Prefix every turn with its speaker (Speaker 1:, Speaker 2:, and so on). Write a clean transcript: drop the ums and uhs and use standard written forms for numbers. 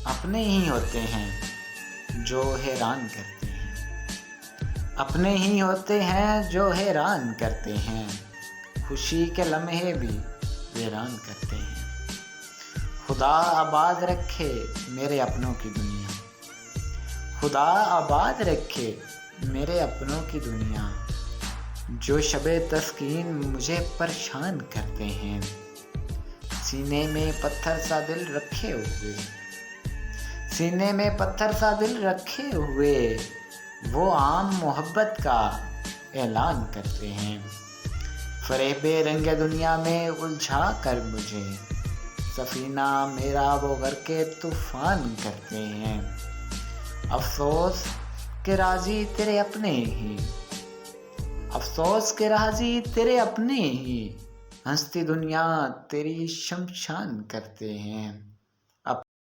Speaker 1: اپنے ہی ہوتے ہیں جو حیران کرتے ہیں، اپنے ہی ہوتے ہیں جو حیران کرتے ہیں، خوشی کے لمحے بھی ویران کرتے ہیں۔ خدا آباد رکھے میرے اپنوں کی دنیا، خدا آباد رکھے میرے اپنوں کی دنیا، جو شب تسکین مجھے پریشان کرتے ہیں، سینے میں پتھر سا دل رکھے ہوئے، سینے میں پتھر سا دل رکھے ہوئے، وہ عام محبت کا اعلان کرتے ہیں، فریب رنگ دنیا میں الجھا کر مجھے، سفینہ میرا وہ غرق طوفان کرتے ہیں۔ افسوس کہ راضی تیرے اپنے ہی، افسوس کہ راضی تیرے اپنے ہی، ہنستی دنیا تیری شمشان کرتے ہیں۔